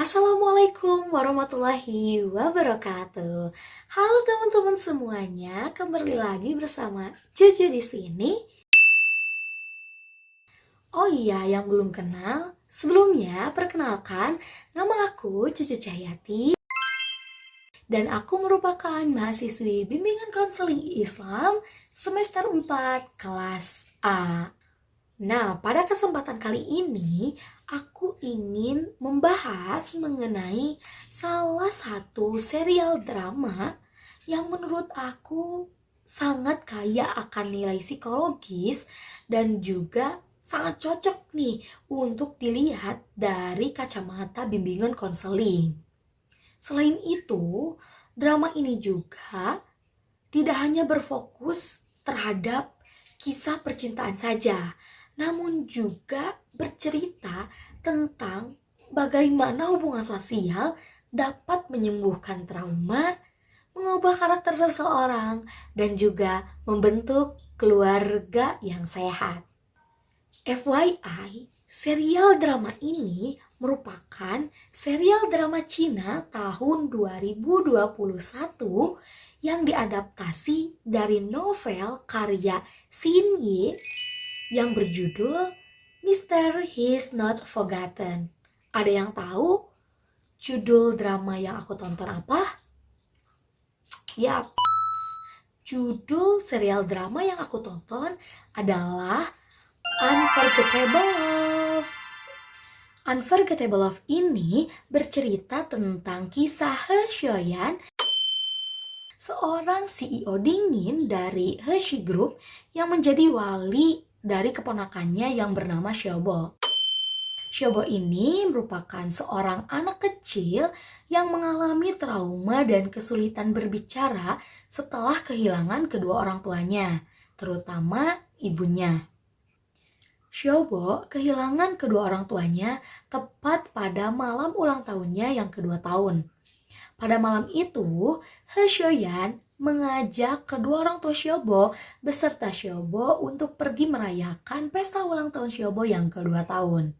Assalamualaikum warahmatullahi wabarakatuh. Halo teman-teman semuanya, kembali lagi bersama Cucu di sini. Oh iya, yang belum kenal, sebelumnya perkenalkan, nama aku Cucu Cahyati dan aku merupakan mahasiswi bimbingan konseling Islam semester 4 kelas A. Nah, pada kesempatan kali ini aku ingin membahas mengenai salah satu serial drama yang menurut aku sangat kaya akan nilai psikologis dan juga sangat cocok nih untuk dilihat dari kacamata bimbingan konseling. Selain itu, drama ini juga tidak hanya berfokus terhadap kisah percintaan saja, namun juga bercerita tentang bagaimana hubungan sosial dapat menyembuhkan trauma, mengubah karakter seseorang, dan juga membentuk keluarga yang sehat. FYI, serial drama ini merupakan serial drama Cina tahun 2021 yang diadaptasi dari novel karya Xin Ye yang berjudul Mr. He's Not Forgotten. Ada yang tahu judul drama yang aku tonton apa? Yap, judul serial drama yang aku tonton adalah Unforgettable Love. Unforgettable Love ini bercerita tentang kisah He Xiaoyan, seorang CEO dingin dari Hershey Group yang menjadi wali dari keponakannya yang bernama Xiaobo. Xiaobo ini merupakan seorang anak kecil yang mengalami trauma dan kesulitan berbicara setelah kehilangan kedua orang tuanya, terutama ibunya. Xiaobo kehilangan kedua orang tuanya tepat pada malam ulang tahunnya yang kedua tahun. Pada malam itu, He Xiaoyan mengajak kedua orang tua Xiaobo beserta Xiaobo untuk pergi merayakan pesta ulang tahun Xiaobo yang kedua tahun.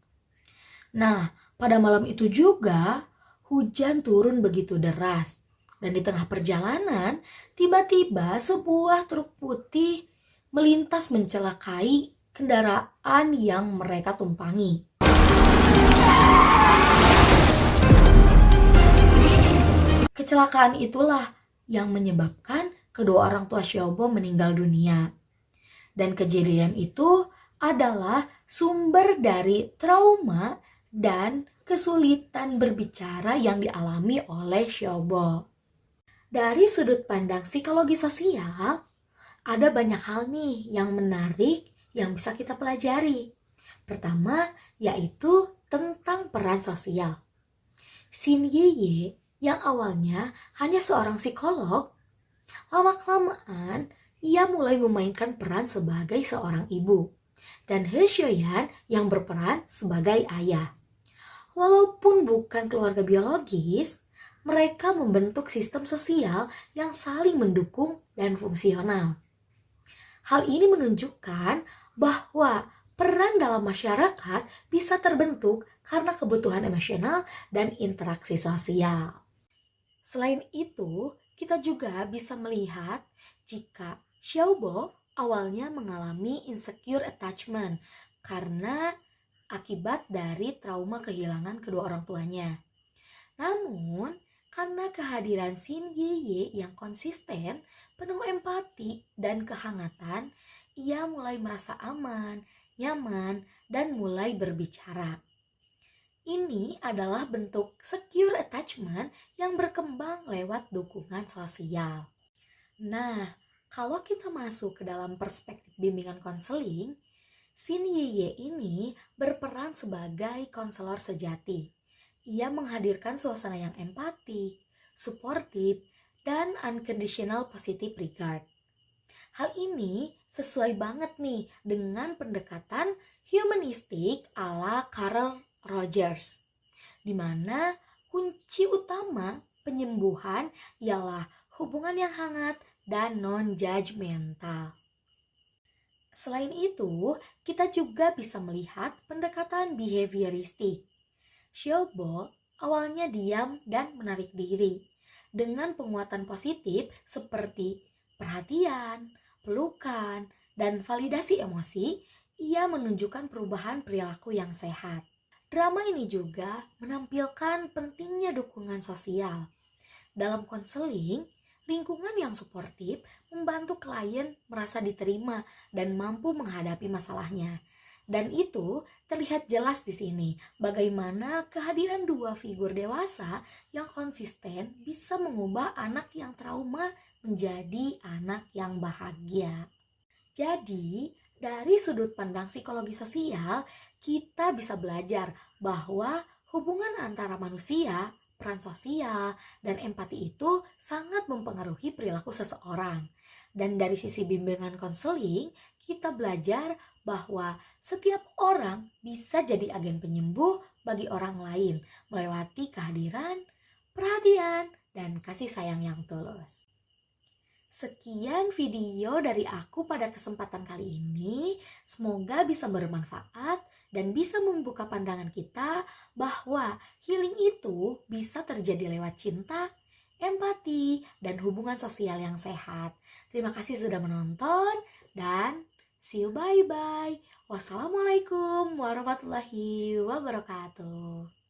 Nah, pada malam itu juga hujan turun begitu deras. Dan di tengah perjalanan, tiba-tiba sebuah truk putih melintas mencelakai kendaraan yang mereka tumpangi. Kecelakaan itulah yang menyebabkan kedua orang tua Xiaobo meninggal dunia. Dan kejadian itu adalah sumber dari trauma dan kesulitan berbicara yang dialami oleh Xiaobo. Dari sudut pandang psikologi sosial, ada banyak hal nih yang menarik yang bisa kita pelajari. Pertama, yaitu tentang peran sosial. Xin Ye yang awalnya hanya seorang psikolog, lama-kelamaan ia mulai memainkan peran sebagai seorang ibu, dan He Xiaoyan yang berperan sebagai ayah. Walaupun bukan keluarga biologis, mereka membentuk sistem sosial yang saling mendukung dan fungsional. Hal ini menunjukkan bahwa peran dalam masyarakat bisa terbentuk karena kebutuhan emosional dan interaksi sosial. Selain itu, kita juga bisa melihat jika Xiaobo awalnya mengalami insecure attachment karena akibat dari trauma kehilangan kedua orang tuanya. Namun, karena kehadiran Xin Ye yang konsisten, penuh empati dan kehangatan, ia mulai merasa aman, nyaman, dan mulai berbicara. Ini adalah bentuk secure attachment yang berkembang lewat dukungan sosial. Nah, kalau kita masuk ke dalam perspektif bimbingan konseling, Xin Ye ini berperan sebagai konselor sejati. Ia menghadirkan suasana yang empatik, suportif, dan unconditional positive regard. Hal ini sesuai banget nih dengan pendekatan humanistik ala Carl Rogers, di mana kunci utama penyembuhan ialah hubungan yang hangat dan non-judgmental. Selain itu, kita juga bisa melihat pendekatan behavioristik. Xiaobo awalnya diam dan menarik diri. Dengan penguatan positif seperti perhatian, pelukan, dan validasi emosi, ia menunjukkan perubahan perilaku yang sehat. Drama ini juga menampilkan pentingnya dukungan sosial. Dalam konseling, lingkungan yang suportif membantu klien merasa diterima dan mampu menghadapi masalahnya. Dan itu terlihat jelas di sini bagaimana kehadiran dua figur dewasa yang konsisten bisa mengubah anak yang trauma menjadi anak yang bahagia. Jadi, dari sudut pandang psikologi sosial, kita bisa belajar bahwa hubungan antara manusia, peran sosial, dan empati itu sangat mempengaruhi perilaku seseorang. Dan dari sisi bimbingan konseling, kita belajar bahwa setiap orang bisa jadi agen penyembuh bagi orang lain melewati kehadiran, perhatian, dan kasih sayang yang tulus. Sekian video dari aku pada kesempatan kali ini. Semoga bisa bermanfaat dan bisa membuka pandangan kita bahwa healing itu bisa terjadi lewat cinta, empati, dan hubungan sosial yang sehat. Terima kasih sudah menonton dan see you, bye-bye. Wassalamualaikum warahmatullahi wabarakatuh.